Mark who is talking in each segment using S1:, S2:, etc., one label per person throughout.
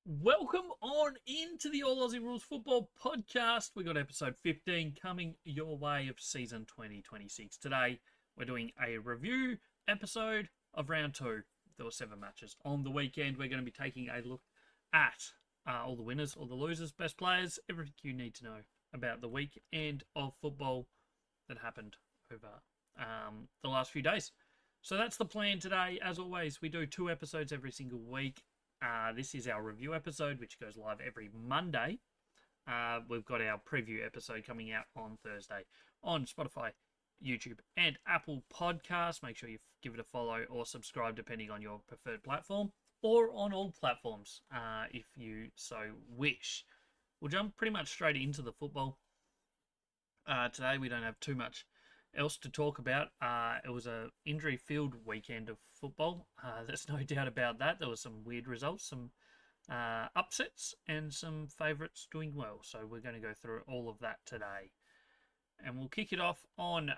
S1: Welcome on into the All Aussie Rules Football Podcast. We got episode 15 coming your way of season 2026. Today, we're doing a review episode of round two. There were 7 matches on the weekend. We're going to be taking a look at all the winners, all the losers, best players, everything you need to know about the weekend of football that happened over the last few days. So that's the plan today. As always, we do 2 episodes every single week. This is our review episode, which goes live every Monday. We've got our preview episode coming out on Thursday on Spotify, YouTube, and Apple Podcasts. Make sure you give it a follow or subscribe, depending on your preferred platform, or on all platforms, if you so wish. We'll jump pretty much straight into the football. Today we don't have too much else to talk about. It was a injury-filled weekend of football. There's no doubt about that. There were some weird results, some upsets, and some favourites doing well. So we're going to go through all of that today. And we'll kick it off on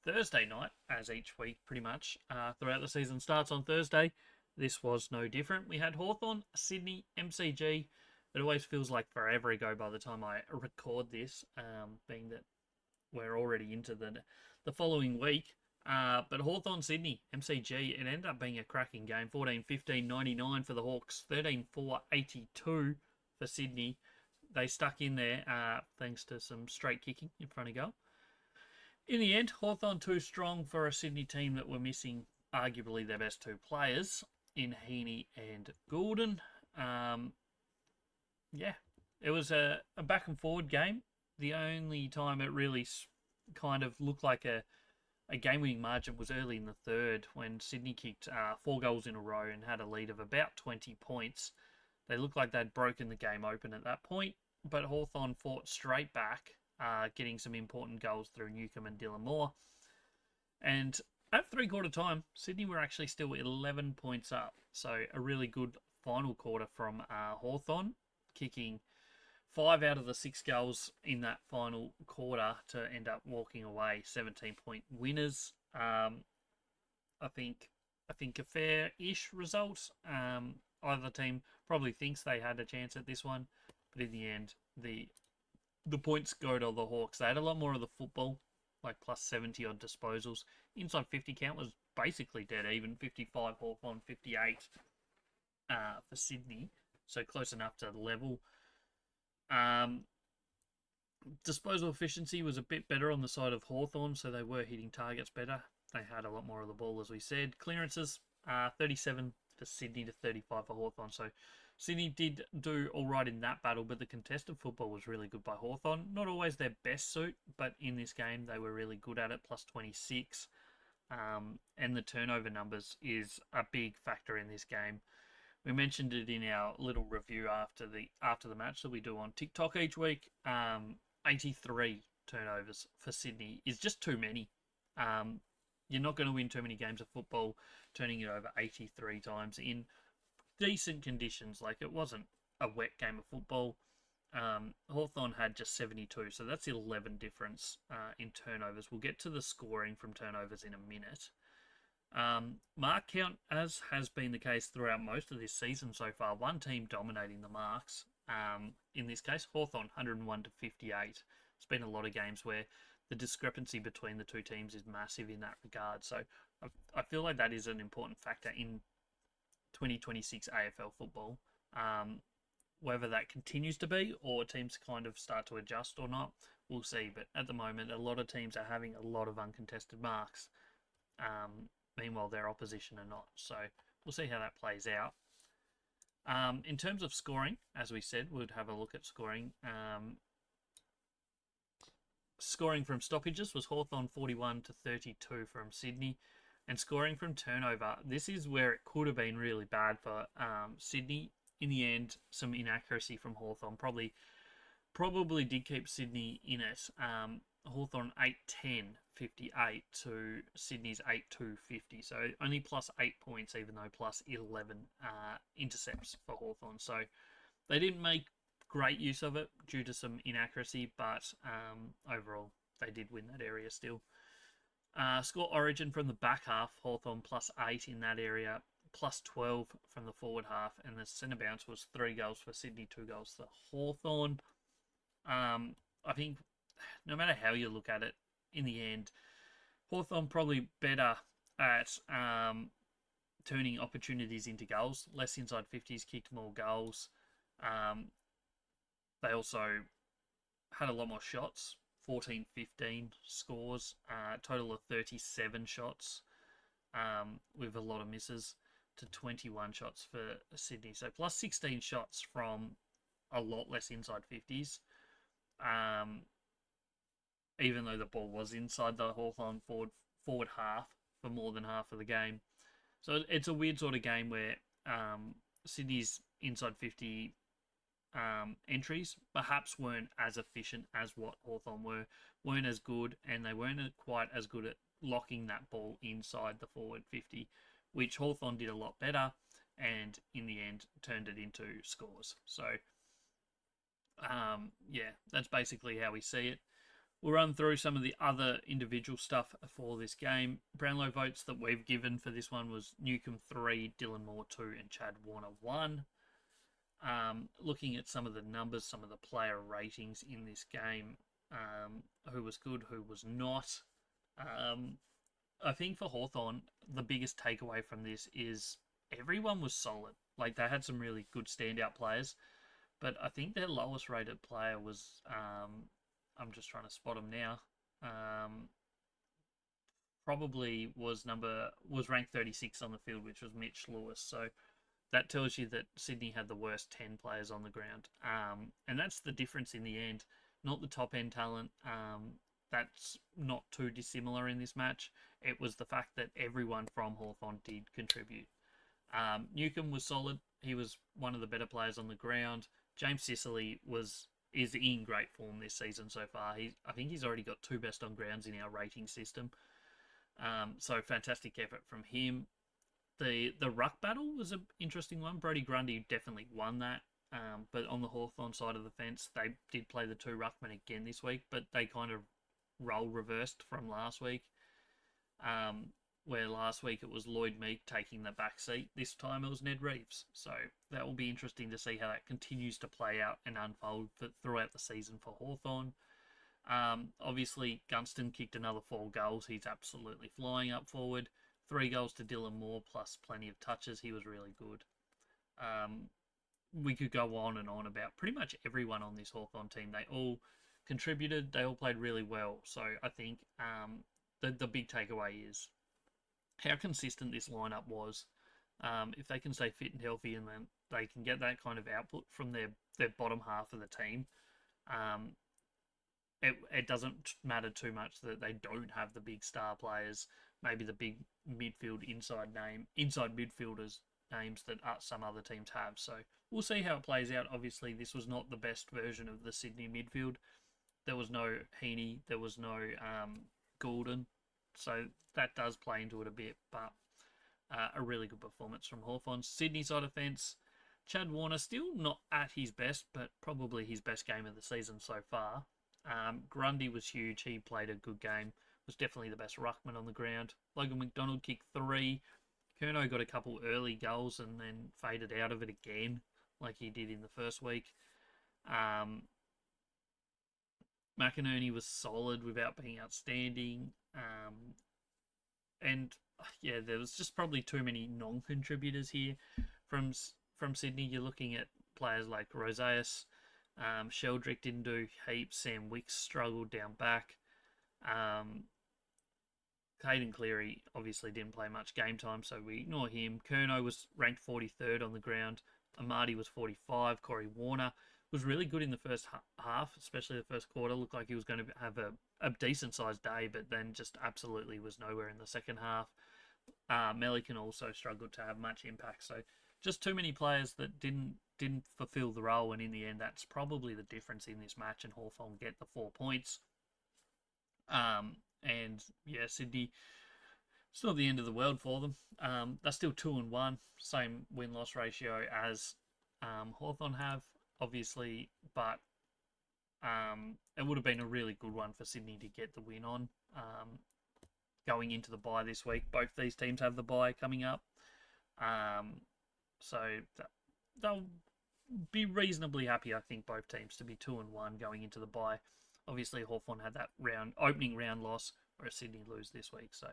S1: Thursday night, as each week pretty much throughout the season starts on Thursday. This was no different. We had Hawthorn, Sydney, MCG. It always feels like forever ago by the time I record this, being that we're already into the following week. But Hawthorn Sydney, MCG, it ended up being a cracking game. 14-15, 99 for the Hawks, 13-4, 82 for Sydney. They stuck in there thanks to some straight kicking in front of goal. In the end, Hawthorn too strong for a Sydney team that were missing arguably their best 2 players in Heaney and Goulden. It was a back and forward game. The only time it really kind of looked like a game-winning margin was early in the third when Sydney kicked 4 goals in a row and had a lead of about 20 points. They looked like they'd broken the game open at that point, but Hawthorn fought straight back, getting some important goals through Newcombe and Dylan Moore. And at three-quarter time, Sydney were actually still 11 points up. So a really good final quarter from Hawthorn, kicking 5 out of the 6 goals in that final quarter to end up walking away 17-point winners. I think a fair-ish result. Either team probably thinks they had a chance at this one, but in the end, the points go to the Hawks. They had a lot more of the football, like plus 70 odd disposals. Inside 50 count was basically dead even. 55 Hawthorn, 58 for Sydney, so close enough to level. Disposal efficiency was a bit better on the side of Hawthorn, so they were hitting targets better. They had a lot more of the ball, as we said. Clearances, 37 for Sydney to 35 for Hawthorn. So Sydney did do all right in that battle, but the contested football was really good by Hawthorn. Not always their best suit, but in this game they were really good at it, plus 26. And the turnover numbers is a big factor in this game. We mentioned it in our little review after the match that we do on TikTok each week. 83 turnovers for Sydney is just too many. You're not going to win too many games of football turning it over 83 times in decent conditions. Like, it wasn't a wet game of football. Hawthorn had just 72, so that's 11 difference in turnovers. We'll get to the scoring from turnovers in a minute. Mark count, as has been the case throughout most of this season so far, one team dominating the marks. In this case, Hawthorn 101 to 58. It's been a lot of games where the discrepancy between the 2 teams is massive in that regard. So I feel like that is an important factor in 2026 AFL football. Whether that continues to be or teams kind of start to adjust or not, we'll see. But at the moment, a lot of teams are having a lot of uncontested marks. Meanwhile, their opposition are not. So we'll see how that plays out. In terms of scoring, as we said, we'd have a look at scoring. Scoring from stoppages was Hawthorn 41 to 32 from Sydney. And scoring from turnover, this is where it could have been really bad for Sydney. In the end, some inaccuracy from Hawthorn probably did keep Sydney in it. Hawthorn 8-10, 58 to Sydney's 8-2, 50. So only plus 8 points, even though plus 11 intercepts for Hawthorn. So they didn't make great use of it due to some inaccuracy, but overall they did win that area still. Score origin from the back half, Hawthorn plus 8 in that area. plus 12 from the forward half, and the centre bounce was 3 goals for Sydney, 2 goals for Hawthorn. I think no matter how you look at it, in the end, Hawthorn probably better at turning opportunities into goals. Less inside 50s, kicked more goals. They also had a lot more shots, 14-15 scores, total of 37 shots, with a lot of misses, to 21 shots for Sydney. So plus 16 shots from a lot less inside 50s. Even though the ball was inside the Hawthorn forward half for more than half of the game. So it's a weird sort of game where Sydney's inside 50 entries perhaps weren't as efficient as what Hawthorn weren't as good, and they weren't quite as good at locking that ball inside the forward 50, which Hawthorn did a lot better, and in the end turned it into scores. So yeah, that's basically how we see it. We'll run through some of the other individual stuff for this game. Brownlow votes that we've given for this one was Newcomb 3, Dylan Moore 2, and Chad Warner 1. Looking at some of the numbers, some of the player ratings in this game, who was good, who was not. I think for Hawthorn, the biggest takeaway from this is everyone was solid. Like, they had some really good standout players, but I think their lowest rated player was, I'm just trying to spot him now, probably was ranked 36 on the field, which was Mitch Lewis. So that tells you that Sydney had the worst 10 players on the ground. And that's the difference in the end. Not the top end talent. That's not too dissimilar in this match. It was the fact that everyone from Hawthorn did contribute. Newcomb was solid. He was one of the better players on the ground. James Sicily is in great form this season so far. I think he's already got 2 best on grounds in our rating system. So fantastic effort from him. The ruck battle was an interesting one. Brodie Grundy definitely won that. But on the Hawthorn side of the fence, they did play the 2 ruckmen again this week, but they kind of role reversed from last week. Where last week it was Lloyd Meek taking the back seat. This time it was Ned Reeves. So that will be interesting to see how that continues to play out and unfold throughout the season for Hawthorn. Obviously, Gunston kicked another 4 goals. He's absolutely flying up forward. 3 goals to Dylan Moore, plus plenty of touches. He was really good. We could go on and on about pretty much everyone on this Hawthorn team. They all contributed. They all played really well. So I think the big takeaway is how consistent this lineup was. If they can stay fit and healthy, and then they can get that kind of output from their bottom half of the team, it doesn't matter too much that they don't have the big star players, maybe the big inside midfielders names that some other teams have. So we'll see how it plays out. Obviously, this was not the best version of the Sydney midfield. There was no Heaney, there was no Goulden, so that does play into it a bit, but a really good performance from Hawthorn. Sydney side of fence, Chad Warner still not at his best, but probably his best game of the season so far. Grundy was huge. He played a good game. Was definitely the best ruckman on the ground. Logan McDonald kicked 3. Curnow got a couple early goals and then faded out of it again, like he did in the first week. McInerney was solid without being outstanding. And yeah, there was just probably too many non-contributors here from Sydney. You're looking at players like Roseus. Sheldrick didn't do heaps. Sam Wicks struggled down back. Caden Cleary obviously didn't play much game time, so we ignore him. Curnow was ranked 43rd on the ground. Amadi was 45. Corey Warner was really good in the first half, especially the first quarter. Looked like he was going to have a decent-sized day, but then just absolutely was nowhere in the second half. Melican also struggled to have much impact. So just too many players that didn't fulfill the role, and in the end, that's probably the difference in this match, and Hawthorn get the 4 points. And yeah, Sydney, it's not the end of the world for them. They're still 2-1, same win-loss ratio as Hawthorn have, obviously, but it would have been a really good one for Sydney to get the win on. Going into the bye this week, both these teams have the bye coming up. So they'll be reasonably happy, I think, both teams to be 2-1 going into the bye. Obviously, Hawthorn had that opening round loss, whereas Sydney lose this week. So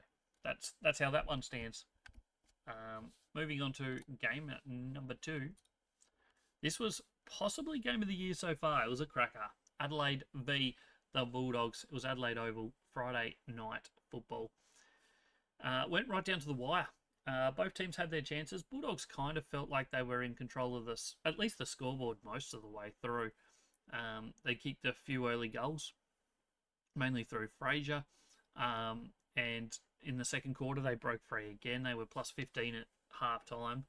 S1: that's how that one stands. Moving on to game number 2. This was possibly game of the year so far. It was a cracker. Adelaide v the Bulldogs. It was Adelaide Oval, Friday night football. Went right down to the wire. Both teams had their chances. Bulldogs kind of felt like they were in control of this, at least the scoreboard most of the way through. They kicked a few early goals, mainly through Fraser. And in the second quarter, they broke free again. They were plus 15 at half time.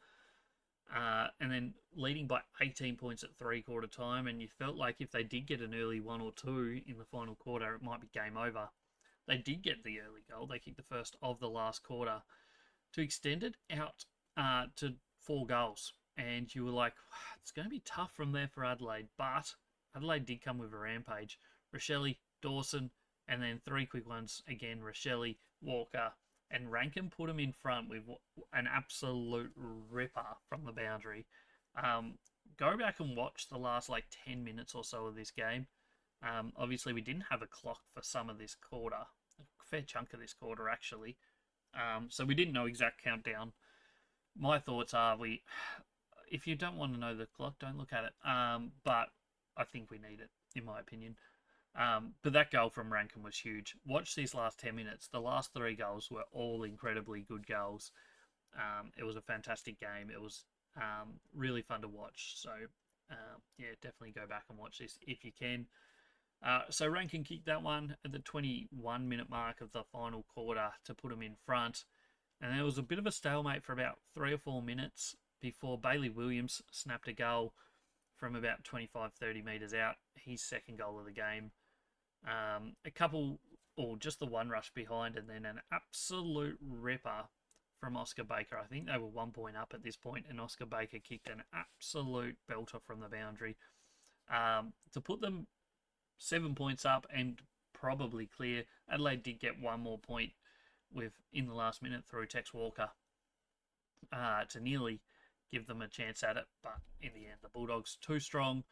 S1: And then leading by 18 points at three-quarter time. And you felt like if they did get an early 1 or 2 in the final quarter, it might be game over. They did get the early goal. They kicked the first of the last quarter to extend it out to 4 goals. And you were like, it's going to be tough from there for Adelaide. But Adelaide did come with a rampage. Rochelle, Dawson, and then 3 quick ones again. Rochelle, Walker, and Rankin put them in front with an absolute ripper from the boundary. Go back and watch the last 10 minutes or so of this game. Obviously, we didn't have a clock for some of this quarter. A fair chunk of this quarter, actually. So we didn't know exact countdown. My thoughts are, if you don't want to know the clock, don't look at it. But I think we need it, in my opinion. But that goal from Rankin was huge. Watch these last 10 minutes. The last 3 goals were all incredibly good goals. It was a fantastic game. It was really fun to watch. So, yeah, definitely go back and watch this if you can. So Rankin kicked that one at the 21-minute mark of the final quarter to put him in front. And there was a bit of a stalemate for about 3 or 4 minutes before Bailey Williams snapped a goal from about 25-30 metres out. His second goal of the game. Just the one rush behind, and then an absolute ripper from Oscar Baker. I think they were 1 point up at this point, and Oscar Baker kicked an absolute belter from the boundary to put them 7 points up and probably clear. Adelaide did get 1 more point in the last minute through Tex Walker to nearly give them a chance at it, but in the end, the Bulldogs, too strong,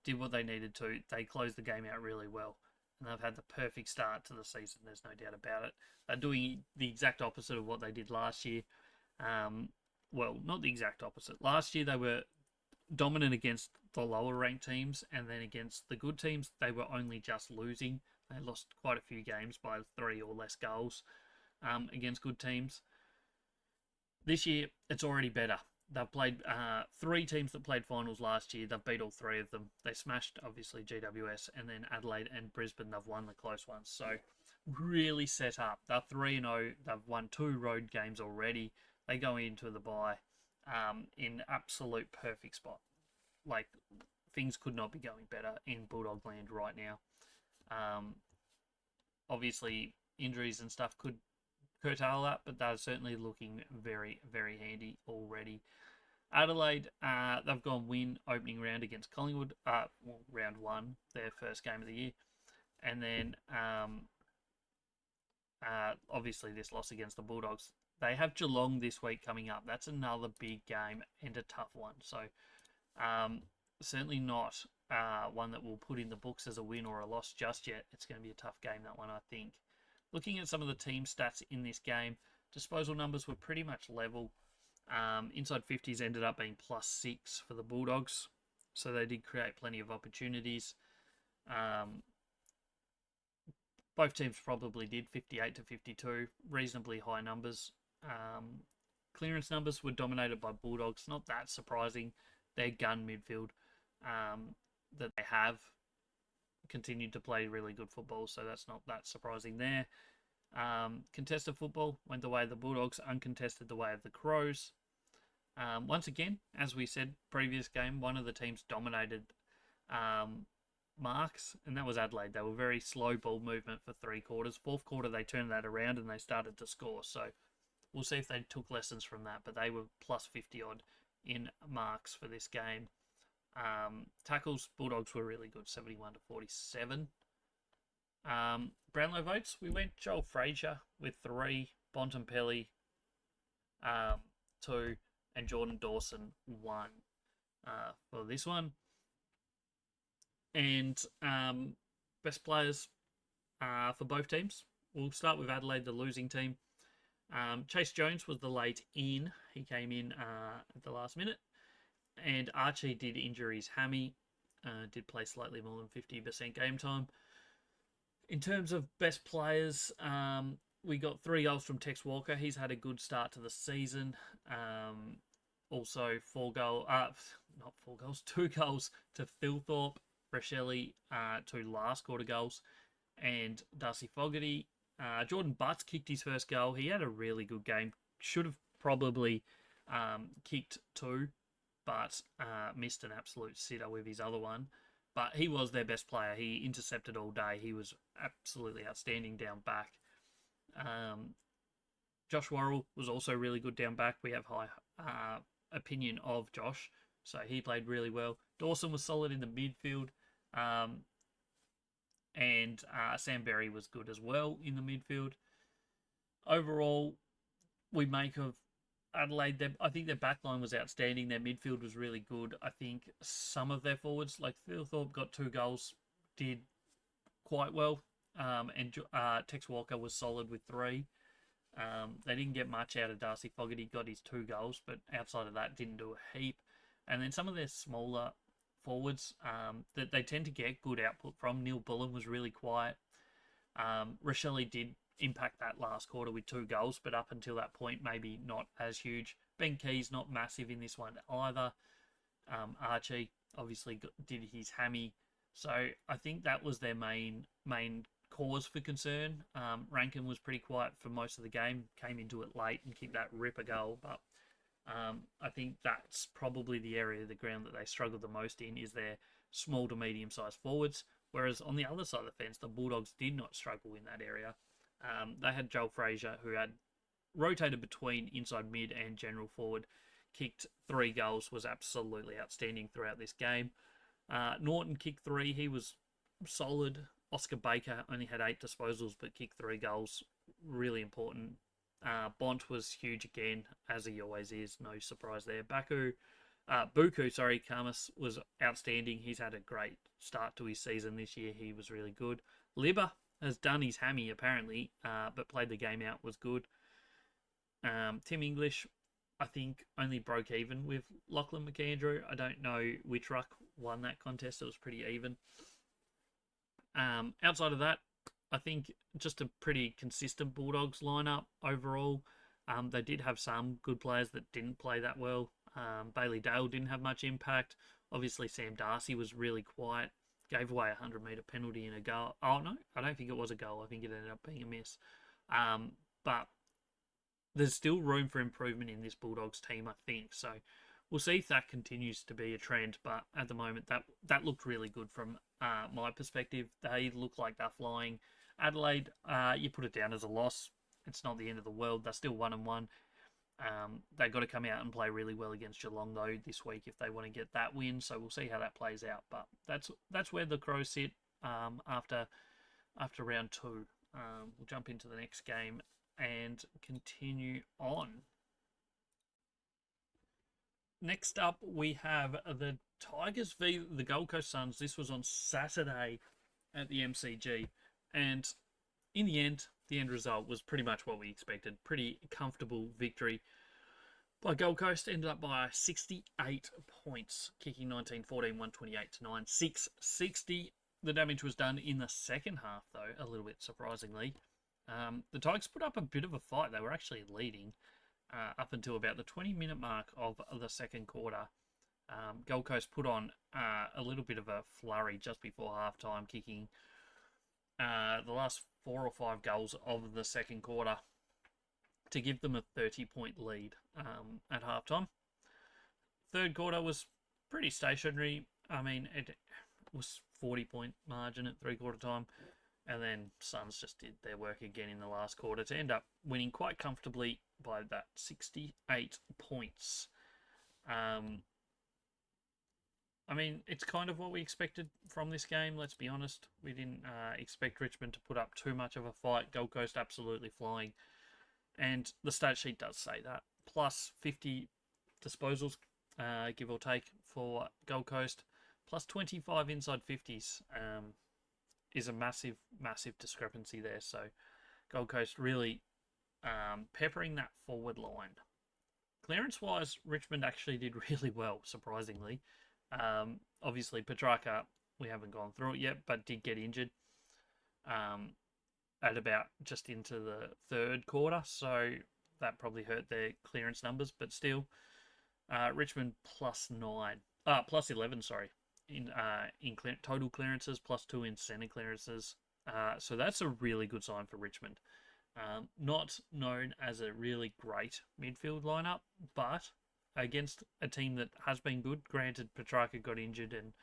S1: did what they needed to. They closed the game out really well, and they've had the perfect start to the season. There's no doubt about it. They're doing the exact opposite of what they did last year. Well, not the exact opposite. Last year, they were dominant against the lower-ranked teams, and then against the good teams, they were only just losing. They lost quite a few games by 3 or less goals against good teams. This year, it's already better. They've played 3 teams that played finals last year. They've beat all 3 of them. They smashed, obviously, GWS, and then Adelaide and Brisbane. They've won the close ones. So, really set up. They're 3-0. They've won 2 road games already. They go into the bye in absolute perfect spot. Things could not be going better in Bulldog land right now. Obviously, injuries and stuff could curtail that, but they're certainly looking very, very handy already. Adelaide, they've gone win opening round against Collingwood, round 1, their first game of the year. And then, obviously, this loss against the Bulldogs. They have Geelong this week coming up. That's another big game and a tough one. So, certainly not one that we'll put in the books as a win or a loss just yet. It's going to be a tough game, that one, I think. Looking at some of the team stats in this game, disposal numbers were pretty much level. Inside 50s ended up being +6 for the Bulldogs, so they did create plenty of opportunities. Both teams probably did 58 to 52, reasonably high numbers. Clearance numbers were dominated by Bulldogs, not that surprising. Their gun midfield that they have continued to play really good football, so that's not that surprising there. Contested football went the way of the Bulldogs, uncontested the way of the Crows. Once again, as we said, previous game, one of the teams dominated marks, and that was Adelaide. They were very slow ball movement for 3 quarters. 4th quarter, they turned that around and they started to score, so we'll see if they took lessons from that, but they were +50 odd in marks for this game. Tackles, Bulldogs were really good, 71 to 47. Brownlow votes, we went Joel Fraser with 3, Bontempelli 2, and Jordan Dawson 1 for this one. And best players for both teams. We'll start with Adelaide, the losing team. Chase Jones was the late in. He came in at the last minute. And Archie did injure his hammy. Did play slightly more than 50% game time. In terms of best players, we got 3 goals from Tex Walker. He's had a good start to the season. Also, 2 goals to Philthorpe, Rochelle, 2 last quarter goals, and Darcy Fogarty. Jordan Butts kicked his first goal. He had a really good game. Should have probably kicked 2, but missed an absolute sitter with his other one. But he was their best player. He intercepted all day. He was absolutely outstanding down back. Josh Worrell was also really good down back. We have high opinion of Josh, so he played really well. Dawson was solid in the midfield. And Sam Berry was good as well in the midfield. Overall, we make of Adelaide, I think their backline was outstanding. Their midfield was really good. I think some of their forwards, like Philthorpe, got 2 goals, did quite well. And Tex Walker was solid with 3. They didn't get much out of Darcy Fogarty, got his 2 goals, but outside of that, didn't do a heap. And then some of their smaller forwards that they tend to get good output from. Neil Bullen was really quiet. Rochelle did impact that last quarter with 2 goals, but up until that point, maybe not as huge. Ben Key's not massive in this one either. Archie obviously did his hammy, so I think that was their main cause for concern. Rankin was pretty quiet for most of the game, came into it late and kicked that ripper goal, but I think that's probably the area of the ground that they struggled the most in, is their small to medium-sized forwards. Whereas on the other side of the fence, the Bulldogs did not struggle in that area. They had Joel Frazier, who had rotated between inside mid and general forward, kicked 3 goals, was absolutely outstanding throughout this game. Norton kicked 3, he was solid. Oscar Baker only had 8 disposals, but kicked 3 goals, really important. Bont was huge again, as he always is, no surprise there. Buku, Kamas was outstanding. He's had a great start to his season this year. He was really good. Libba has done his hammy, apparently, but played the game out, was good. Tim English, I think, only broke even with Lachlan McAndrew. I don't know which ruck won that contest. It was pretty even. Outside of that, I think just a pretty consistent Bulldogs lineup overall. They did have some good players that didn't play that well. Bailey Dale didn't have much impact. Obviously, Sam Darcy was really quiet. Gave away a 100-metre penalty in a goal. Oh, no, I don't think it was a goal. I think it ended up being a miss. But there's still room for improvement in this Bulldogs team, I think. So we'll see if that continues to be a trend. But at the moment, that looked really good from my perspective. They look like they're flying. Adelaide, you put it down as a loss. It's not the end of the world. They're still 1-1. They've got to come out and play really well against Geelong, though, this week if they want to get that win. So we'll see how that plays out. But that's where the Crows sit after round 2. We'll jump into the next game and continue on. Next up, we have the Tigers v the Gold Coast Suns. This was on Saturday at the MCG. And in the end result was pretty much what we expected. Pretty comfortable victory by Gold Coast. Ended up by 68 points, kicking 19-14, 128-9, 660. The damage was done in the second half, though, a little bit surprisingly. The Tigers put up a bit of a fight. They were actually leading up until about the 20-minute mark of the second quarter. Gold Coast put on a little bit of a flurry just before halftime, kicking the last 4 or 5 goals of the second quarter to give them a 30-point lead at halftime. Third quarter was pretty stationary. I mean, it was 40-point margin at three-quarter time. And then Suns just did their work again in the last quarter to end up winning quite comfortably by that 68 points. I mean, it's kind of what we expected from this game, let's be honest. We didn't expect Richmond to put up too much of a fight. Gold Coast absolutely flying. And the stat sheet does say that. plus 50 disposals, give or take, for Gold Coast, plus 25 inside 50s is a massive, massive discrepancy there. So Gold Coast really peppering that forward line. Clearance-wise, Richmond actually did really well, surprisingly. Obviously, Petrarca, we haven't gone through it yet, but did get injured at about just into the third quarter, so that probably hurt their clearance numbers, but still, Richmond plus 11, sorry, in total clearances, plus 2 in centre clearances. So that's a really good sign for Richmond. Not known as a really great midfield lineup, but against a team that has been good. Granted, Petrarca got injured and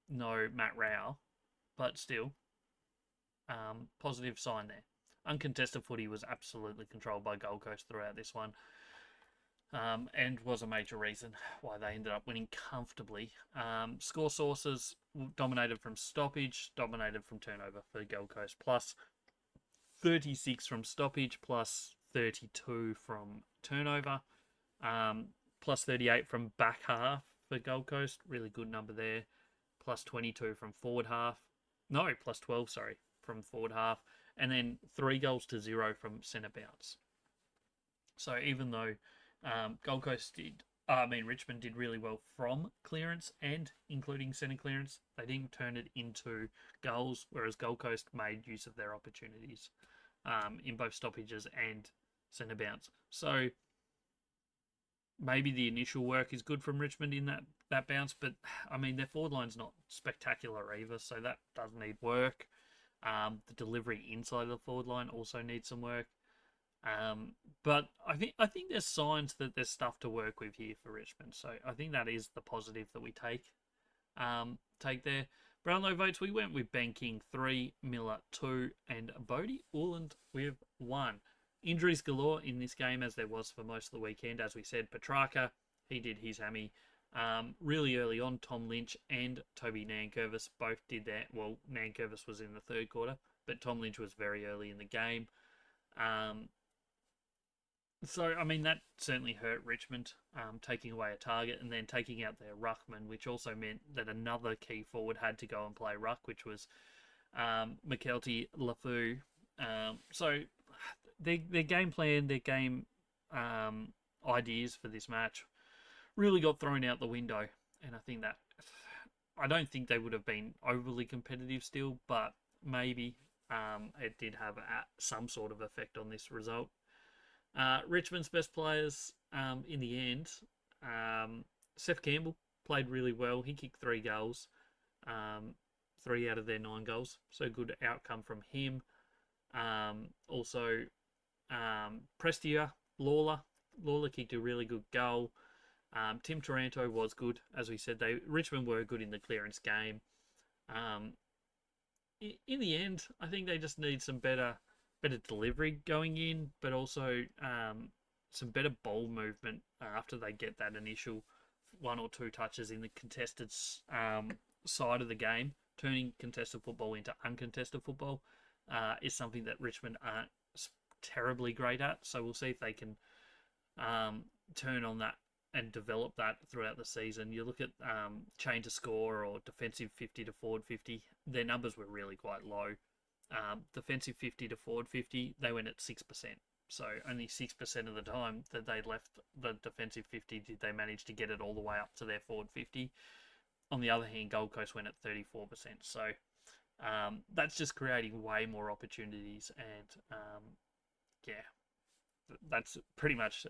S1: no Matt Rao, but still, positive sign there. Uncontested footy was absolutely controlled by Gold Coast throughout this one, and was a major reason why they ended up winning comfortably. Score sources dominated from stoppage, dominated from turnover for Gold Coast, plus 36 from stoppage, plus 32 from turnover, plus 38 from back half for Gold Coast. Really good number there. Plus 22 from forward half. No, plus 12, sorry, from forward half. And then 3 goals to 0 from centre bounce. So even though Richmond did really well from clearance and including centre clearance, they didn't turn it into goals, whereas Gold Coast made use of their opportunities in both stoppages and centre bounce. So maybe the initial work is good from Richmond in that bounce, but I mean, their forward line's not spectacular either, so that does need work. The delivery inside of the forward line also needs some work. But I think there's signs that there's stuff to work with here for Richmond. So I think that is the positive that we take there. Brownlow votes, we went with Ben King 3, Miller 2, and Bodie Uland with 1. Injuries galore in this game, as there was for most of the weekend. As we said, Petrarca, he did his hammy. Really early on, Tom Lynch and Toby Nankervis both did that. Well, Nankervis was in the third quarter, but Tom Lynch was very early in the game. So, I mean, that certainly hurt Richmond, taking away a target and then taking out their ruckman, which also meant that another key forward had to go and play ruck, which was McKelty Lafou. So, their game plan, their game ideas for this match really got thrown out the window. And I don't think they would have been overly competitive still, but maybe it did have some sort of effect on this result. Richmond's best players in the end, Seth Campbell played really well. He kicked 3 goals, 3 out of their 9 goals. So good outcome from him. Also, Prestia, Lawler kicked a really good goal. Tim Taranto was good. As we said, Richmond were good in the clearance game. In the end, I think they just need some better delivery going in, but also some better ball movement after they get that initial 1 or 2 touches in the contested side of the game. Turning contested football into uncontested football is something that Richmond aren't terribly great at. So we'll see if they can turn on that and develop that throughout the season. You look at chain to score or defensive 50 to forward 50, their numbers were really quite low. Defensive 50 to forward 50, they went at 6%. So only 6% of the time that they left the defensive 50 did they manage to get it all the way up to their forward 50. On the other hand, Gold Coast went at 34%. So that's just creating way more opportunities. And that's pretty much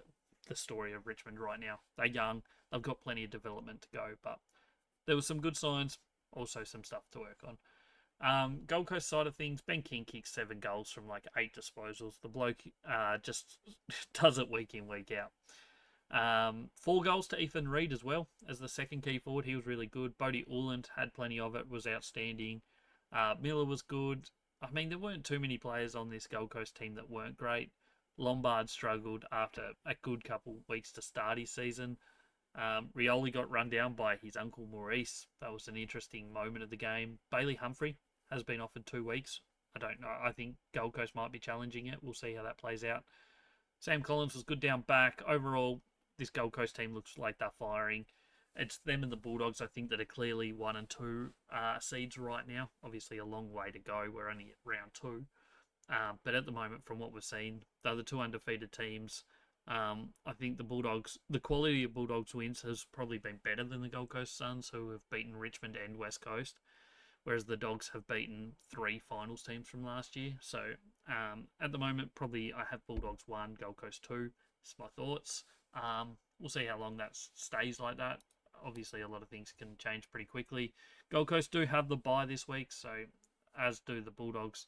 S1: the story of Richmond right now. They're young. They've got plenty of development to go. But there was some good signs, also some stuff to work on. Gold Coast side of things, Ben King kicks 7 goals from like 8 disposals. The bloke just does it week in, week out. 4 goals to Ethan Reid as well as the second key forward. He was really good. Bodie Uland had plenty of it, was outstanding. Miller was good. I mean, there weren't too many players on this Gold Coast team that weren't great. Lombard struggled after a good couple weeks to start his season. Rioli got run down by his uncle Maurice. That was an interesting moment of the game. Bailey Humphrey has been offered 2 weeks. I don't know. I think Gold Coast might be challenging it. We'll see how that plays out. Sam Collins was good down back. Overall, this Gold Coast team looks like they're firing. It's them and the Bulldogs, I think, that are clearly 1 and 2 seeds right now. Obviously, a long way to go. We're only at round 2. But at the moment, from what we've seen, they're the 2 undefeated teams. I think the quality of Bulldogs wins has probably been better than the Gold Coast Suns, who have beaten Richmond and West Coast, whereas the Dogs have beaten 3 finals teams from last year. So at the moment, probably I have Bulldogs 1, Gold Coast 2. That's my thoughts. We'll see how long that stays like that. Obviously, a lot of things can change pretty quickly. Gold Coast do have the bye this week, so as do the Bulldogs,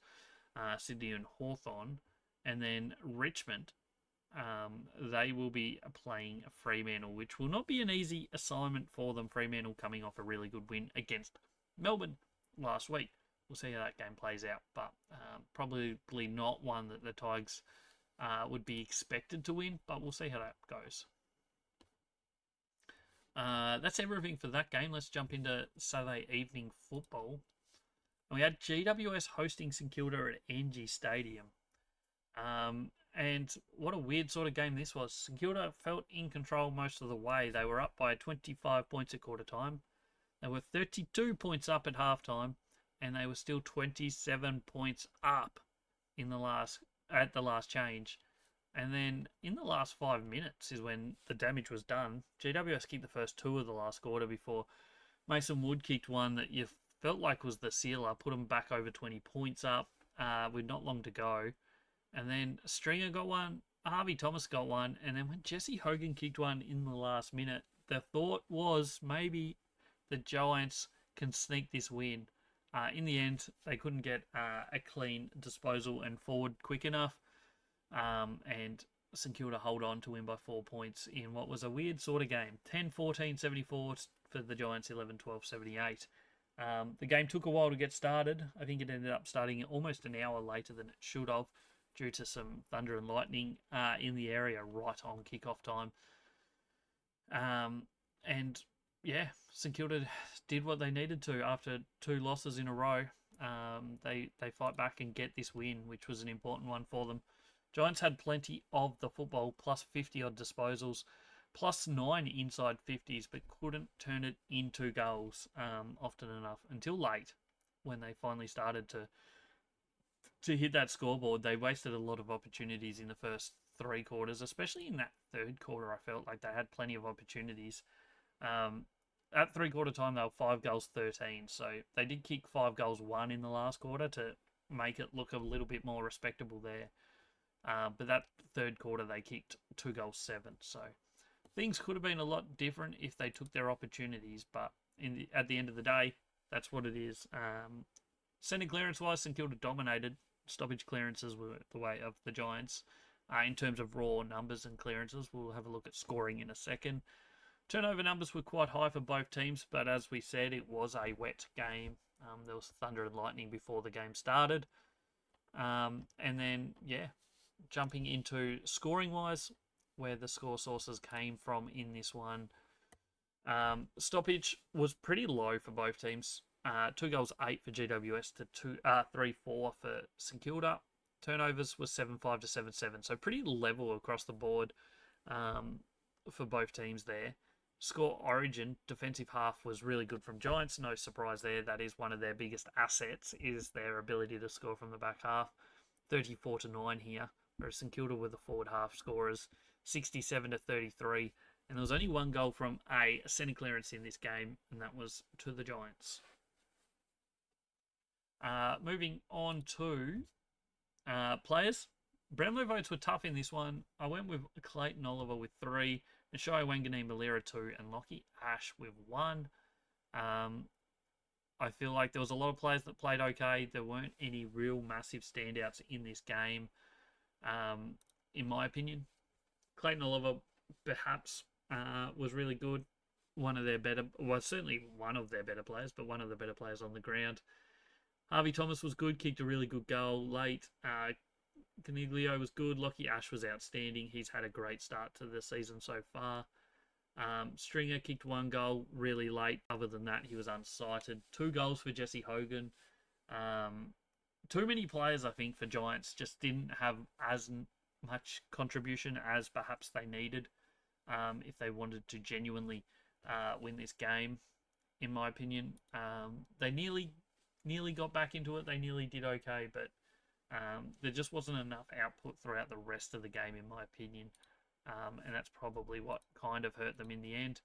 S1: Sydney and Hawthorn. And then Richmond, they will be playing Fremantle, which will not be an easy assignment for them. Fremantle coming off a really good win against Melbourne last week. We'll see how that game plays out, but probably not one that the Tigers would be expected to win, but we'll see how that goes. That's everything for that game. Let's jump into Saturday evening football. And we had GWS hosting St Kilda at Angie Stadium. And what a weird sort of game this was. St Kilda felt in control most of the way. They were up by 25 points at quarter time. They were 32 points up at halftime, and they were still 27 points up at the last change. And then in the last 5 minutes is when the damage was done. GWS kicked the first 2 of the last quarter before Mason Wood kicked one that you felt like was the sealer, put them back over 20 points up with not long to go. And then Stringer got one, Harvey Thomas got one, and then when Jesse Hogan kicked one in the last minute, the thought was maybe the Giants can sneak this win. In the end, they couldn't get a clean disposal and forward quick enough. And St Kilda hold on to win by 4 points in what was a weird sort of game. 10-14, 74 for the Giants, 11-12, 78. The game took a while to get started. I think it ended up starting almost an hour later than it should have due to some thunder and lightning in the area right on kickoff time. And yeah, St Kilda did what they needed to after 2 losses in a row. They fight back and get this win, which was an important one for them. Giants had plenty of the football, plus 50-odd disposals, plus 9 inside 50s, but couldn't turn it into goals often enough until late when they finally started to hit that scoreboard. They wasted a lot of opportunities in the first 3 quarters, especially in that third quarter. I felt like they had plenty of opportunities. At 3-quarter time, they were 5 goals, 13. So they did kick 5 goals, 1 in the last quarter to make it look a little bit more respectable there. But that third quarter, they kicked 2 goals, 7. So things could have been a lot different if they took their opportunities. But at the end of the day, that's what it is. Centre clearance-wise, St Kilda dominated. Stoppage clearances were the way of the Giants. In terms of raw numbers and clearances, we'll have a look at scoring in a second. Turnover numbers were quite high for both teams, but as we said, it was a wet game. There was thunder and lightning before the game started. And then, yeah, jumping into scoring-wise, where the score sources came from in this one. Stoppage was pretty low for both teams. 2 goals, 8 for GWS to 3-4 for St Kilda. Turnovers was 7-5 to 7-7, so pretty level across the board for both teams there. Score origin, defensive half was really good from Giants. No surprise there. That is one of their biggest assets, is their ability to score from the back half. 34 to 9 here, whereas St Kilda were the forward half scorers, 67 to 33. And there was only 1 goal from a centre clearance in this game, and that was to the Giants. Moving on to players. Brownlow votes were tough in this one. I went with Clayton Oliver with 3, Nashai Wanganeen Malira 2, and Lockie Ash with 1. I feel like there was a lot of players that played okay. There weren't any real massive standouts in this game, in my opinion. Clayton Oliver perhaps was really good. Certainly one of their better players, but one of the better players on the ground. Harvey Thomas was good, kicked a really good goal late. Caniglio was good. Lockie Ash was outstanding. He's had a great start to the season so far. Stringer kicked 1 goal really late. Other than that, he was unsighted. 2 goals for Jesse Hogan. Too many players, I think, for Giants just didn't have as much contribution as perhaps they needed if they wanted to genuinely win this game, in my opinion. They nearly got back into it. They nearly did okay, but there just wasn't enough output throughout the rest of the game, in my opinion. And that's probably what kind of hurt them in the end.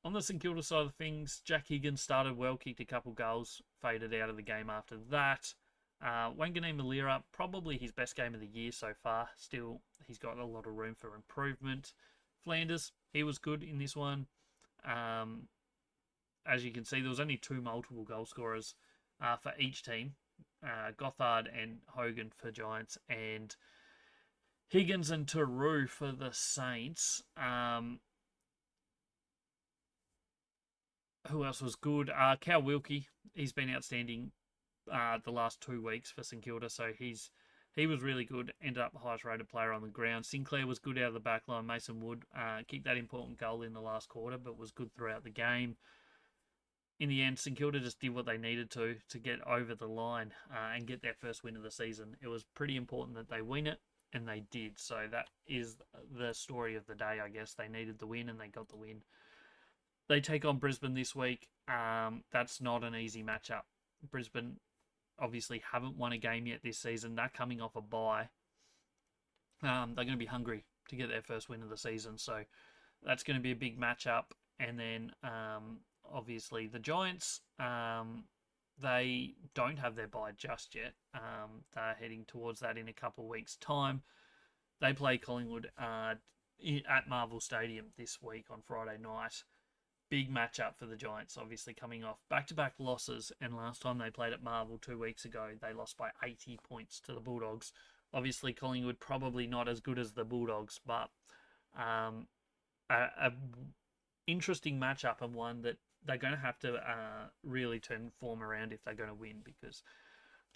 S1: On the St Kilda side of things, Jack Higgins started well, kicked a couple goals, faded out of the game after that. Wanganeen Malira, probably his best game of the year so far. Still, he's got a lot of room for improvement. Flanders, he was good in this one. As you can see, there was only 2 multiple goal scorers for each team. Gothard and Hogan for Giants, and Higgins and Taru for the Saints. Who else was good? Cal Wilkie, he's been outstanding the last 2 weeks for St Kilda, so he was really good. Ended up the highest rated player on the ground. Sinclair was good out of the back line. Mason Wood kicked that important goal in the last quarter, but was good throughout the game. In the end, St Kilda just did what they needed to get over the line and get their first win of the season. It was pretty important that they win it, and they did. So that is the story of the day, I guess. They needed the win, and they got the win. They take on Brisbane this week. That's not an easy matchup. Brisbane obviously haven't won a game yet this season. They're coming off a bye. They're going to be hungry to get their first win of the season. So that's going to be a big matchup. And then obviously the Giants, they don't have their bye just yet. They're heading towards that in a couple of weeks' time. They play Collingwood at Marvel Stadium this week on Friday night. Big matchup for the Giants, obviously coming off back-to-back losses. And last time they played at Marvel 2 weeks ago, they lost by 80 points to the Bulldogs. Obviously, Collingwood probably not as good as the Bulldogs, but a interesting matchup, and one that they're going to have to really turn form around if they're going to win, because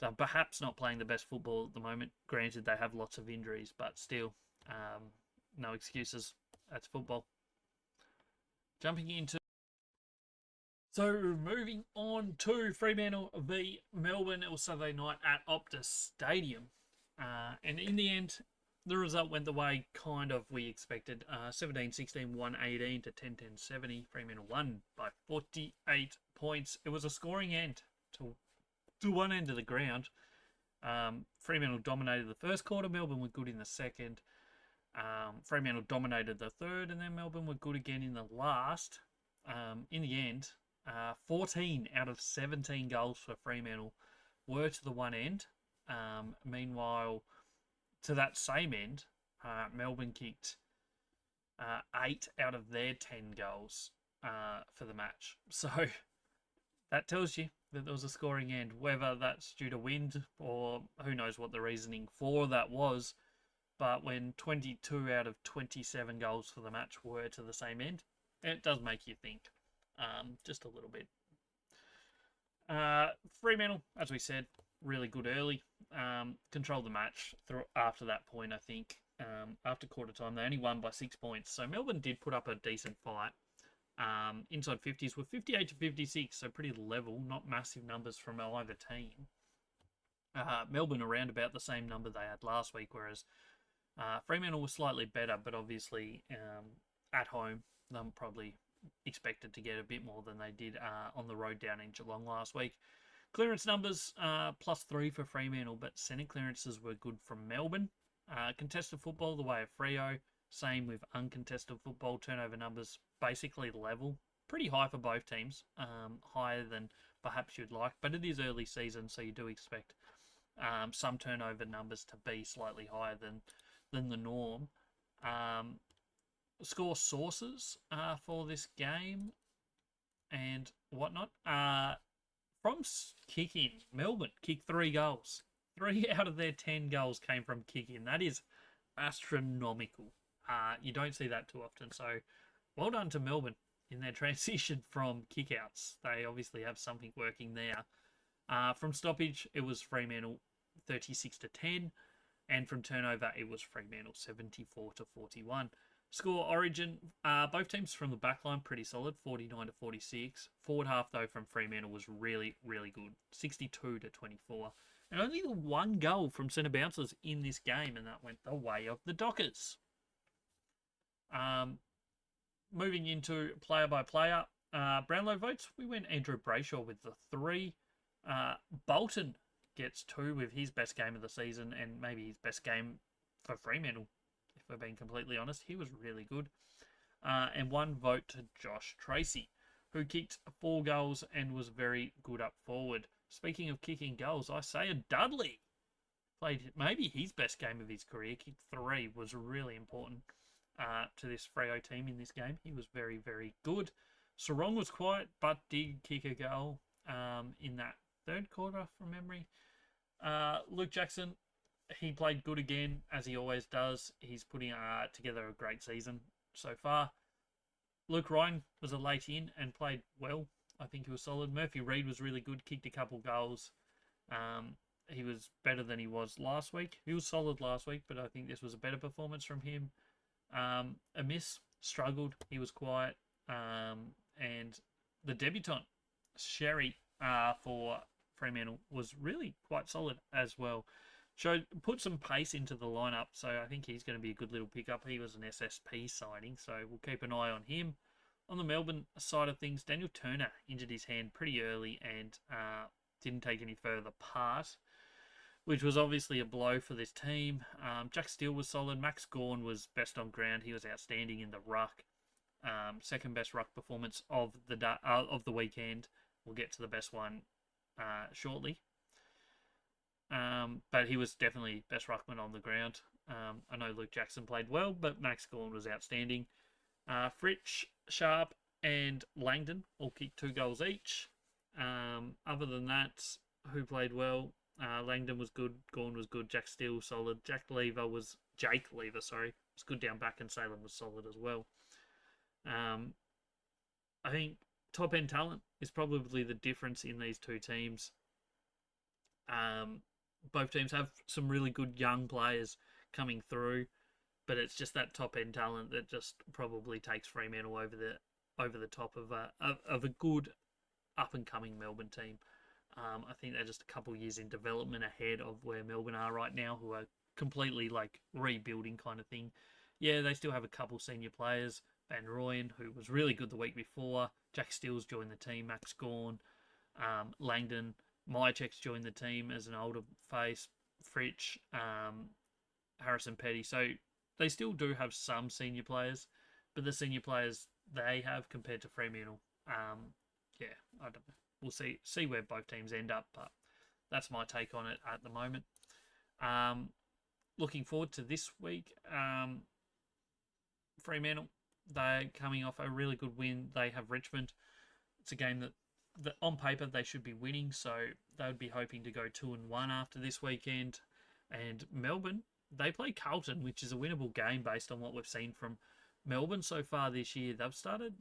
S1: they're perhaps not playing the best football at the moment. Granted, they have lots of injuries, but still, no excuses. That's football. Jumping into... So, moving on to Fremantle v Melbourne. It was Saturday night at Optus Stadium. And in the end, the result went the way kind of we expected. 17-16, 1-18 to 10-10, 70. Fremantle won by 48 points. It was a scoring end to one end of the ground. Fremantle dominated the first quarter. Melbourne were good in the second. Fremantle dominated the third, and then Melbourne were good again in the last. In the end, 14 out of 17 goals for Fremantle were to the one end. Meanwhile, to that same end, Melbourne kicked 8 out of their 10 goals for the match. So that tells you that there was a scoring end. Whether that's due to wind or who knows what the reasoning for that was. But when 22 out of 27 goals for the match were to the same end, it does make you think just a little bit. Fremantle, as we said, really good early. Controlled the match after that point, I think. After quarter time, they only won by 6 points. So Melbourne did put up a decent fight. Inside 50s were 58 to 56, so pretty level, not massive numbers from either team. Melbourne around about the same number they had last week, whereas Fremantle was slightly better, but obviously at home, they're probably expected to get a bit more than they did on the road down in Geelong last week. Clearance numbers, +3 for Fremantle, but centre clearances were good from Melbourne. Contested football, the way of Freo. Same with uncontested football. Turnover numbers basically level. Pretty high for both teams. Higher than perhaps you'd like, but it is early season, so you do expect some turnover numbers to be slightly higher than the norm. Score sources for this game and whatnot. From kick-in, Melbourne kicked 3 goals. 3 out of their 10 goals came from kick-in. That is astronomical. You don't see that too often. So, well done to Melbourne in their transition from kick-outs. They obviously have something working there. From stoppage, it was Fremantle 36 to 10. And from turnover, it was Fremantle 74 to 41. Score Origin, both teams from the back line pretty solid, 49 to 46. Forward half, though, from Fremantle was really, really good, 62 to 24. and only the one goal from centre bouncers in this game, and that went the way of the Dockers. Moving into player by player, Brownlow votes, we went Andrew Brayshaw with the 3. Bolton gets 2 with his best game of the season and maybe his best game for Fremantle, if we're being completely honest. He was really good. And 1 vote to Josh Tracy, who kicked 4 goals and was very good up forward. Speaking of kicking goals, Isaiah Dudley played maybe his best game of his career. Kicked 3, was really important to this Freo team in this game. He was very, very good. Sarong was quiet, but did kick a goal in that 3rd quarter from memory. Luke Jackson, he played good again, as he always does. He's putting together a great season so far. Luke Ryan was a late in and played well. I think he was solid. Murphy Reid was really good, kicked a couple goals. He was better than he was last week. He was solid last week, but I think this was a better performance from him. Amiss struggled. He was quiet. And the debutant, Sherry, for Fremantle was really quite solid as well. Put some pace into the lineup, so I think he's going to be a good little pickup. He was an SSP signing, so we'll keep an eye on him. On the Melbourne side of things, Daniel Turner injured his hand pretty early and didn't take any further part, which was obviously a blow for this team. Jack Steele was solid. Max Gawn was best on ground. He was outstanding in the ruck. Second best ruck performance of the weekend. We'll get to the best one shortly. But he was definitely best ruckman on the ground. I know Luke Jackson played well, but Max Gawn was outstanding. Fritsch, Sharp, and Langdon all kicked 2 goals each. Other than that, who played well? Langdon was good. Gawn was good. Jack Steele solid. Jake Lever was good down back, and Salem was solid as well. I think top end talent is probably the difference in these two teams. Both teams have some really good young players coming through, but it's just that top end talent that just probably takes Fremantle over the top of a good up and coming Melbourne team. I think they're just a couple years in development ahead of where Melbourne are right now, who are completely like rebuilding kind of thing. Yeah, they still have a couple senior players. Van Rooyen, who was really good the week before. Jack Steele's joined the team. Max Gawn, Langdon, Mychek's joined the team as an older face. Fritsch, Harrison Petty. So they still do have some senior players, but the senior players they have compared to Fremantle, yeah, I don't know. We'll see where both teams end up, but that's my take on it at the moment. Looking forward to this week. Fremantle, they're coming off a really good win. They have Richmond. It's a game that on paper they should be winning, so they would be hoping to go 2-1 after this weekend. And Melbourne, they play Carlton, which is a winnable game based on what we've seen from Melbourne so far this year. They've started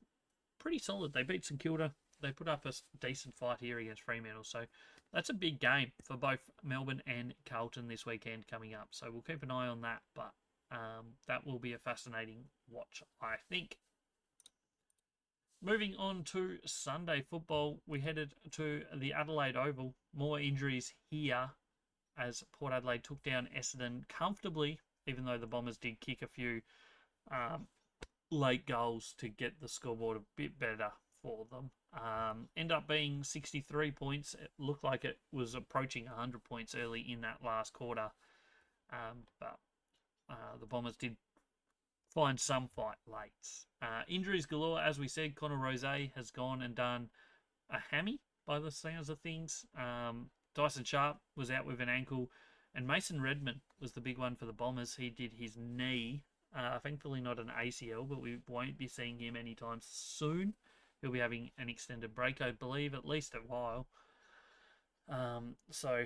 S1: pretty solid. They beat St Kilda. They put up a decent fight here against Fremantle. So that's a big game for both Melbourne and Carlton this weekend coming up. So we'll keep an eye on that. But that will be a fascinating watch, I think. Moving on to Sunday football, we headed to the Adelaide Oval. More injuries here as Port Adelaide took down Essendon comfortably, even though the Bombers did kick a few late goals to get the scoreboard a bit better for them. End up being 63 points. It looked like it was approaching 100 points early in that last quarter. But the Bombers did find some fight late. Injuries galore, as we said. Connor Rose has gone and done a hammy by the sounds of things. Dyson Sharp was out with an ankle, and Mason Redman was the big one for the Bombers. He did his knee. Thankfully not an ACL, but we won't be seeing him anytime soon. He'll be having an extended break, I believe, at least a while. So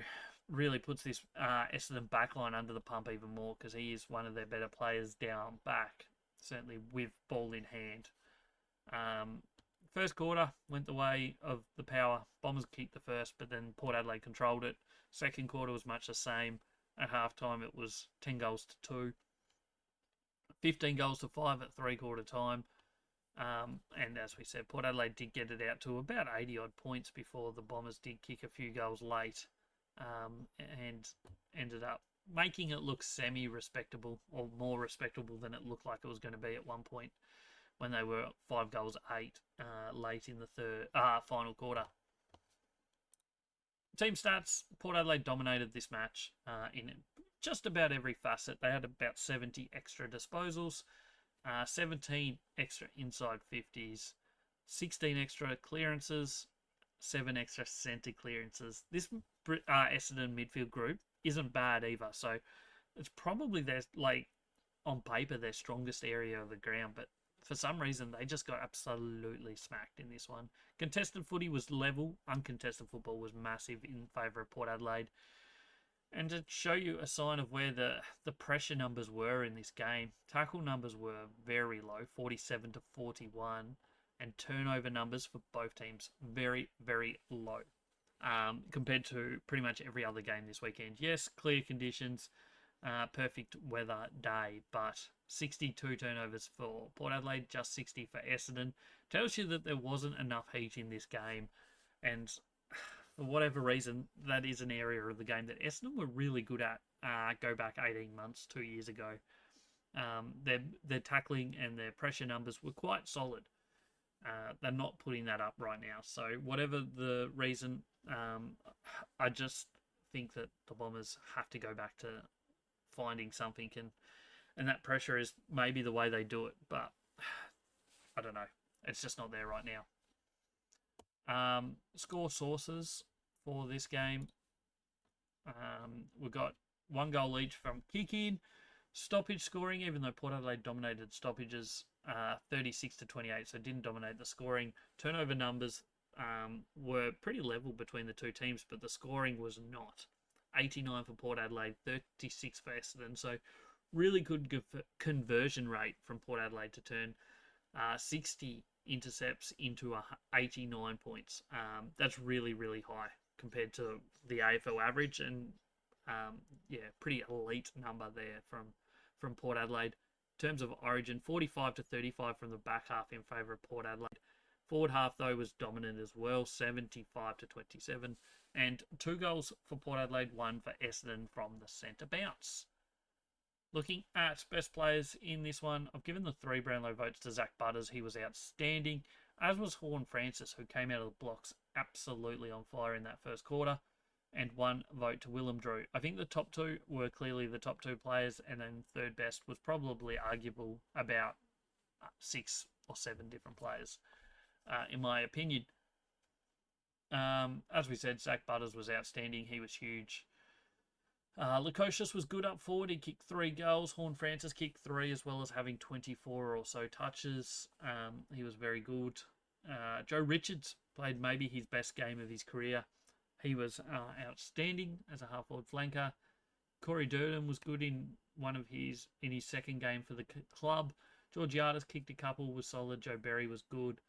S1: really puts this Essendon backline under the pump even more, because he is one of their better players down back, certainly with ball in hand. First quarter went the way of the Power. Bombers kicked the first, but then Port Adelaide controlled it. Second quarter was much the same. At halftime, it was 10 goals to 2. 15 goals to 5 at three-quarter time. And as we said, Port Adelaide did get it out to about 80-odd points before the Bombers did kick a few goals late. and ended up making it look semi-respectable, or more respectable than it looked like it was going to be at one point when they were 5-8 late in the final quarter. Team stats: Port Adelaide dominated this match in just about every facet. They had about 70 extra disposals, 17 extra inside 50s, 16 extra clearances, 7 extra centre clearances. This Essendon midfield group isn't bad either, so it's probably on paper their strongest area of the ground, but for some reason they just got absolutely smacked in this one. Contested footy was level. Uncontested football was massive in favour of Port Adelaide. And to show you a sign of where the pressure numbers were in this game, tackle numbers were very low, 47 to 41, and turnover numbers for both teams very, very low compared to pretty much every other game this weekend. Yes, clear conditions, perfect weather day, but 62 turnovers for Port Adelaide, just 60 for Essendon. Tells you that there wasn't enough heat in this game, and for whatever reason, that is an area of the game that Essendon were really good at. Go back 18 months, 2 years ago. Their tackling and their pressure numbers were quite solid. They're not putting that up right now. So whatever the reason, I just think that the Bombers have to go back to finding something, and that pressure is maybe the way they do it. But I don't know. It's just not there right now. Score sources for this game. We've got 1 goal each from kick-in. Stoppage scoring, even though Port Adelaide dominated stoppages 36 to 28, so didn't dominate the scoring. Turnover numbers were pretty level between the two teams, but the scoring was not. 89 for Port Adelaide, 36 for Essendon, so really good conversion rate from Port Adelaide to turn 60 intercepts into 89 points. That's really, really high compared to the AFL average, and pretty elite number there from Port Adelaide. In terms of origin, 45 to 35 from the back half in favour of Port Adelaide. Forward half, though, was dominant as well, 75 to 27. And 2 goals for Port Adelaide, 1 for Essendon from the centre bounce. Looking at best players in this one, I've given the 3 Brownlow votes to Zach Butters. He was outstanding, as was Horne-Francis, who came out of the blocks absolutely on fire in that first quarter. And 1 vote to Willem Drew. I think the top 2 were clearly the top 2 players, and then third best was probably arguable about 6 or 7 different players, in my opinion. As we said, Zach Butters was outstanding. He was huge. Lukosius was good up forward. He kicked 3 goals. Horne-Francis kicked 3, as well as having 24 or so touches. He was very good. Joe Richards played maybe his best game of his career. He was outstanding as a half-forward flanker. Corey Durden was good in his second game for the club. Georgiades kicked a couple, was solid. Joe Berry was good.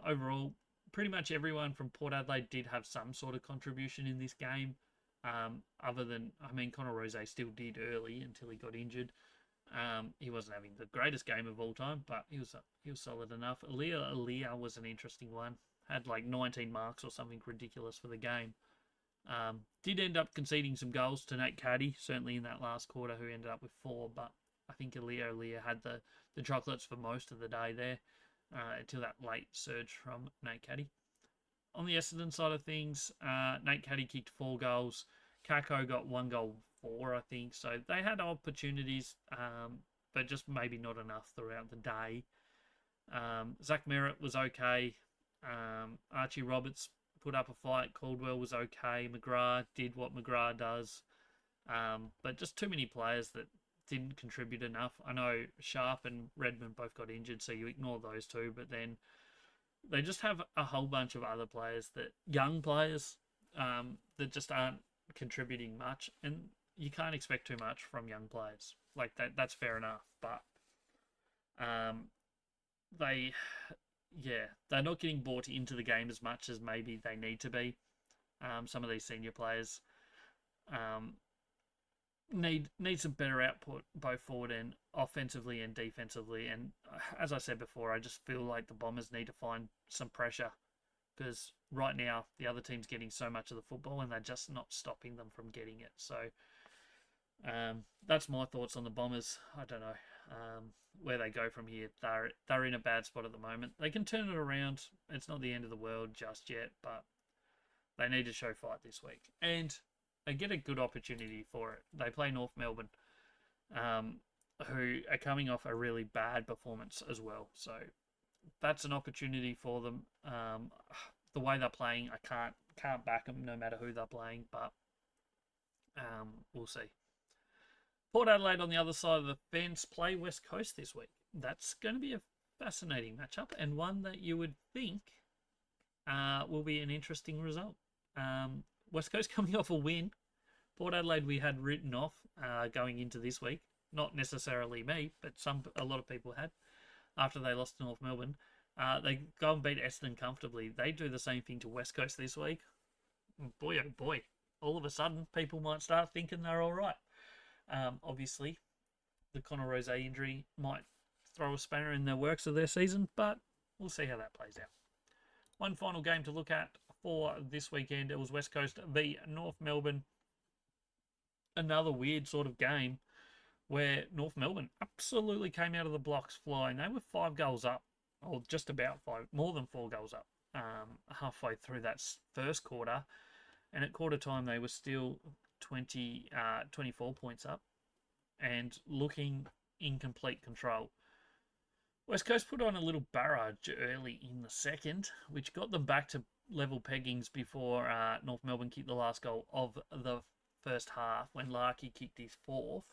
S1: Overall, pretty much everyone from Port Adelaide did have some sort of contribution in this game. Other than, Connor Rose still did early until he got injured. He wasn't having the greatest game of all time, but he was solid enough. Aaliyah was an interesting one. Had like 19 marks or something ridiculous for the game. Did end up conceding some goals to Nate Caddy, certainly in that last quarter, who ended up with 4, but I think Aaliyah had the chocolates for most of the day there, until that late surge from Nate Caddy. On the Essendon side of things, Nate Caddy kicked 4 goals. Kako got 1 goal, 4, I think. So they had opportunities, but just maybe not enough throughout the day. Zach Merritt was okay. Archie Roberts put up a fight. Caldwell was okay. McGrath did what McGrath does. But just too many players that didn't contribute enough. I know Sharp and Redmond both got injured, so you ignore those 2. But then they just have a whole bunch of other players, young players, that just aren't contributing much. And you can't expect too much from young players. Like that's fair enough. But they're not getting bought into the game as much as maybe they need to be. Some of these senior players need some better output, both forward and offensively and defensively. And as I said before, I just feel like the Bombers need to find some pressure because right now the other team's getting so much of the football and they're just not stopping them from getting it. So that's my thoughts on the Bombers. I don't know where they go from here. They're in a bad spot at the moment. They can turn it around. It's not the end of the world just yet, but they need to show fight this week. And they get a good opportunity for it. They play North Melbourne, who are coming off a really bad performance as well. So that's an opportunity for them. The way they're playing, I can't back them no matter who they're playing, but we'll see. Port Adelaide on the other side of the fence play West Coast this week. That's going to be a fascinating matchup and one that you would think will be an interesting result. West Coast coming off a win. Port Adelaide we had written off going into this week. Not necessarily me, but a lot of people had after they lost to North Melbourne. They go and beat Essendon comfortably. They do the same thing to West Coast this week. Boy, oh boy. All of a sudden, people might start thinking they're all right. Obviously, the Connor Rose injury might throw a spanner in the works of their season, but we'll see how that plays out. One final game to look at for this weekend. It was West Coast v North Melbourne. Another weird sort of game where North Melbourne absolutely came out of the blocks flying. They were 5 goals up, or just about 5, more than 4 goals up, halfway through that first quarter. And at quarter time, they were still 24 points up and looking in complete control. West Coast put on a little barrage early in the second, which got them back to level peggings before North Melbourne kicked the last goal of the first half when Larkey kicked his fourth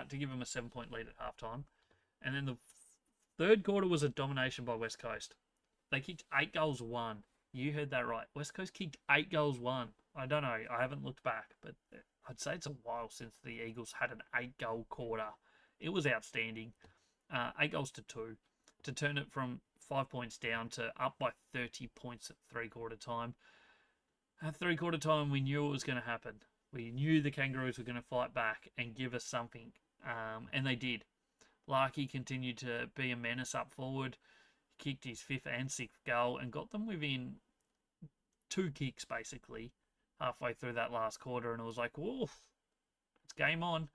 S1: to give them a 7-point lead at halftime. And then the third quarter was a domination by West Coast. They kicked 8 goals, 1. You heard that right. West Coast kicked 8 goals, 1. I don't know. I haven't looked back, but I'd say it's a while since the Eagles had an 8-goal quarter. It was outstanding. 8 goals to 2 to turn it from 5 points down to up by 30 points at three-quarter time. At three-quarter time, we knew it was going to happen. We knew the Kangaroos were going to fight back and give us something, and they did. Larkey continued to be a menace up forward, kicked his 5th and 6th goal, and got them within 2 kicks, basically, halfway through that last quarter, and it was like, woof, it's game on.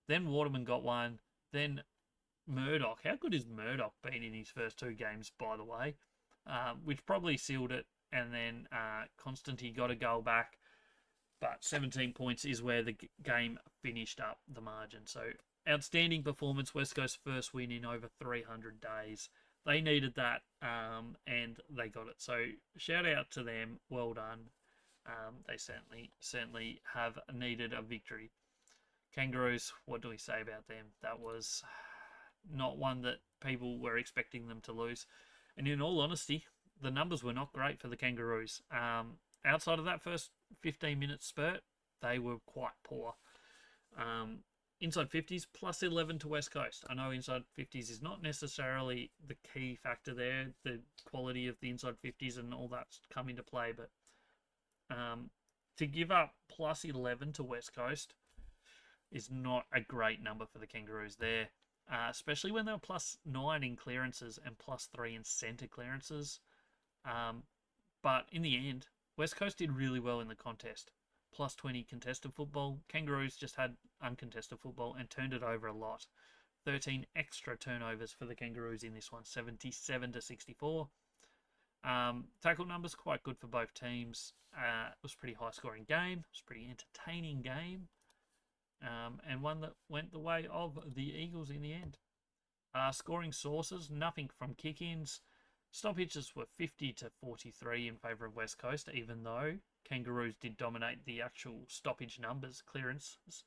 S1: Then Waterman got one, then Murdoch. How good has Murdoch been in his first 2 games, by the way? Which probably sealed it, and then Constantine got a goal back, but 17 points is where the game finished up the margin. So, outstanding performance, West Coast first win in over 300 days. They needed that, and they got it. So, shout out to them. Well done. They certainly have needed a victory. Kangaroos, what do we say about them? That was not one that people were expecting them to lose. And in all honesty, the numbers were not great for the Kangaroos. Outside of that first 15-minute spurt, they were quite poor. Inside 50s, plus 11 to West Coast. I know inside 50s is not necessarily the key factor there. The quality of the inside 50s and all that's come into play. But to give up plus 11 to West Coast is not a great number for the Kangaroos there. Especially when they were plus 9 in clearances and plus 3 in centre clearances. But in the end, West Coast did really well in the contest. Plus 20 contested football. Kangaroos just had uncontested football and turned it over a lot. 13 extra turnovers for the Kangaroos in this one, 77 to 64. Tackle numbers quite good for both teams. It was a pretty high scoring game. It was a pretty entertaining game. And one that went the way of the Eagles in the end. Scoring sources, nothing from kick-ins. Stoppages were 50 to 43 in favour of West Coast, even though Kangaroos did dominate the actual stoppage numbers, clearances.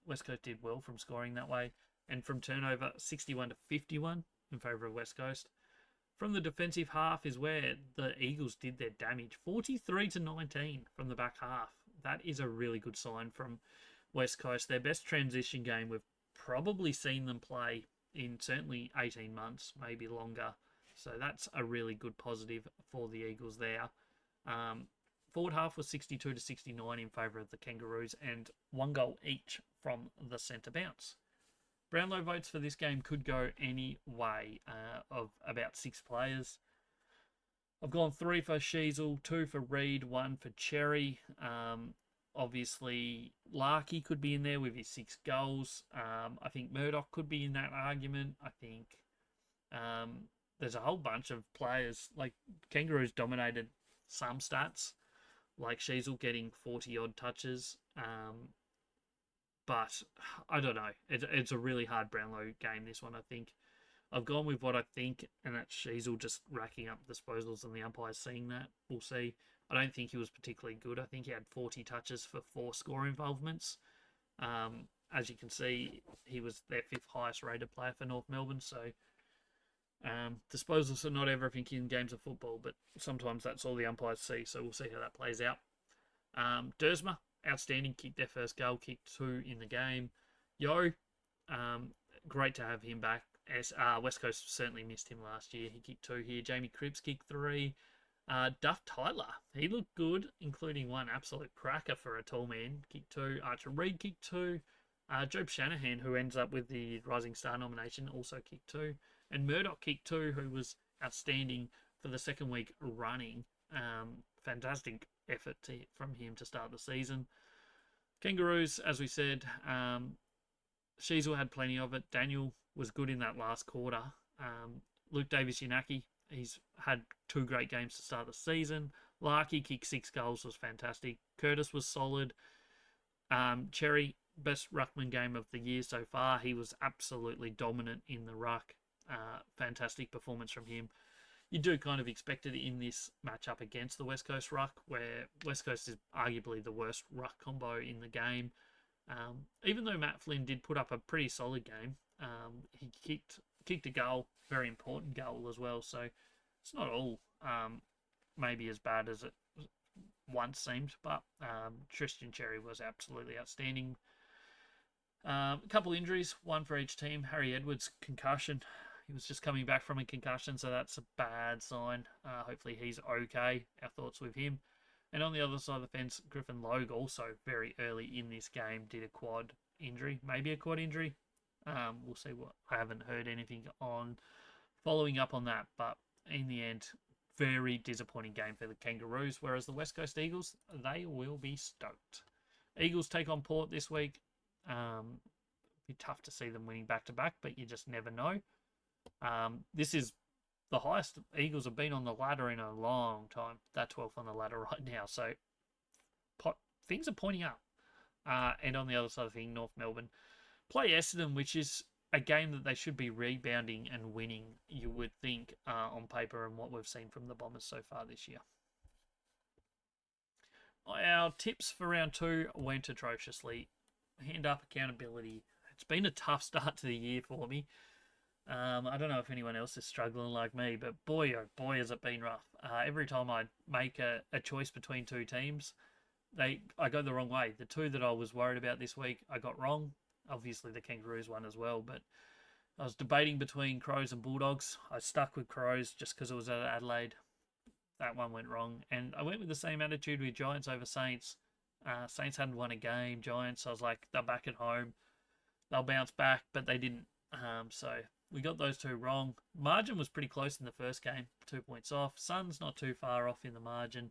S1: West Coast did well from scoring that way. And from turnover, 61 to 51 in favour of West Coast. From the defensive half is where the Eagles did their damage. 43 to 19 from the back half. That is a really good sign from West Coast. Their best transition game we've probably seen them play in certainly 18 months, maybe longer. So that's a really good positive for the Eagles there. Forward half was 62 to 69 in favour of the Kangaroos and 1 goal each from the centre bounce. Brownlow votes for this game could go any way of about 6 players. I've gone 3 for Sheasel, 2 for Reed, 1 for Cherry. Obviously, Larkey could be in there with his 6 goals. I think Murdoch could be in that argument. I think there's a whole bunch of players. Like, Kangaroos dominated some stats, like Sheasel getting 40-odd touches. But I don't know. It's a really hard Brownlow game, this one, I think. I've gone with what I think, and that's Sheasel just racking up disposals and the umpires seeing that. We'll see. I don't think he was particularly good. I think he had 40 touches for 4 score involvements. As you can see, he was their 5th highest rated player for North Melbourne. So disposals are not everything in games of football, but sometimes that's all the umpires see. So we'll see how that plays out. Dersma, outstanding, kicked their first goal, kicked 2 in the game. Yo, great to have him back. As West Coast certainly missed him last year. He kicked 2 here. Jamie Cripps kicked 3. Duff Tyler, he looked good, including 1 absolute cracker for a tall man. Kicked 2. Archer Reed kicked 2. Job Shanahan, who ends up with the Rising Star nomination, also kicked 2. And Murdoch kicked 2, who was outstanding for the second week running. Fantastic effort from him to start the season. Kangaroos, as we said, Sheasel had plenty of it. Daniel was good in that last quarter. Luke Davis-Yanaki, he's had 2 great games to start the season. Larkey kicked 6 goals, was fantastic. Curtis was solid. Cherry, best ruckman game of the year so far. He was absolutely dominant in the ruck. Fantastic performance from him. You do kind of expect it in this matchup against the West Coast ruck, where West Coast is arguably the worst ruck combo in the game. Even though Matt Flynn did put up a pretty solid game, he kicked a goal, very important goal as well. So it's not all maybe as bad as it once seemed, but Tristan Cherry was absolutely outstanding. A couple injuries, 1 for each team. Harry Edwards, concussion. He was just coming back from a concussion, so that's a bad sign. Hopefully he's okay. Our thoughts with him. And on the other side of the fence, Griffin Logue, also very early in this game, did a quad injury. Maybe a quad injury. We'll see. What I haven't heard anything on following up on that. But in the end, very disappointing game for the Kangaroos. Whereas the West Coast Eagles, they will be stoked. Eagles take on Port this week. Be tough to see them winning back-to-back, but you just never know. This is the highest Eagles have been on the ladder in a long time. They're 12th on the ladder right now. So things are pointing up. And on the other side of the thing, North Melbourne play Essendon, which is a game that they should be rebounding and winning, you would think, on paper, and what we've seen from the Bombers so far this year. Our tips for round 2 went atrociously. Hand up accountability. It's been a tough start to the year for me. I don't know if anyone else is struggling like me, but boy, oh boy, has it been rough. Every time I make a choice between 2 teams, I go the wrong way. The 2 that I was worried about this week, I got wrong. Obviously, the Kangaroos one as well, but I was debating between Crows and Bulldogs. I stuck with Crows just because it was at Adelaide. That one went wrong. And I went with the same attitude with Giants over Saints. Saints hadn't won a game. Giants, I was like, they're back at home. They'll bounce back, but they didn't. So we got those 2 wrong. Margin was pretty close in the first game, 2 points off. Suns not too far off in the margin.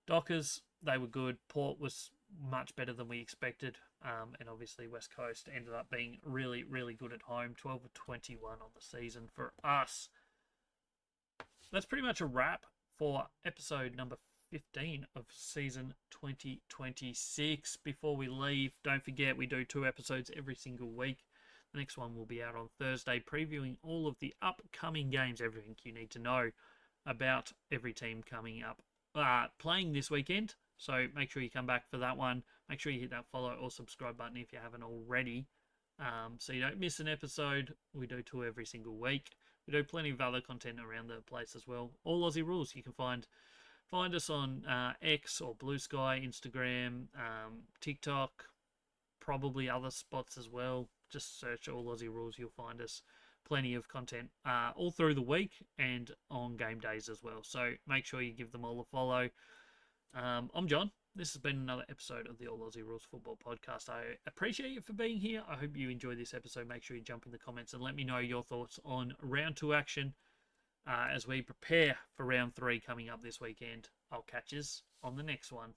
S1: Dockers, they were good. Port was much better than we expected. And obviously West Coast ended up being really, really good at home. 12 of 21 on the season for us. That's pretty much a wrap for episode number 15 of season 2026. Before we leave, don't forget we do 2 episodes every single week. The next one will be out on Thursday, previewing all of the upcoming games, everything you need to know about every team coming up, playing this weekend. So make sure you come back for that one. Make sure you hit that follow or subscribe button if you haven't already, so you don't miss an episode. We do 2 every single week. We do plenty of other content around the place as well. All Aussie Rules. You can find us on X or Blue Sky, Instagram, TikTok, probably other spots as well. Just search All Aussie Rules. You'll find us. Plenty of content all through the week and on game days as well. So make sure you give them all a follow. I'm John. This has been another episode of the All Aussie Rules Football Podcast. I appreciate you for being here. I hope you enjoyed this episode. Make sure you jump in the comments and let me know your thoughts on round 2 action. as we prepare for round 3 coming up this weekend. I'll catch us on the next one.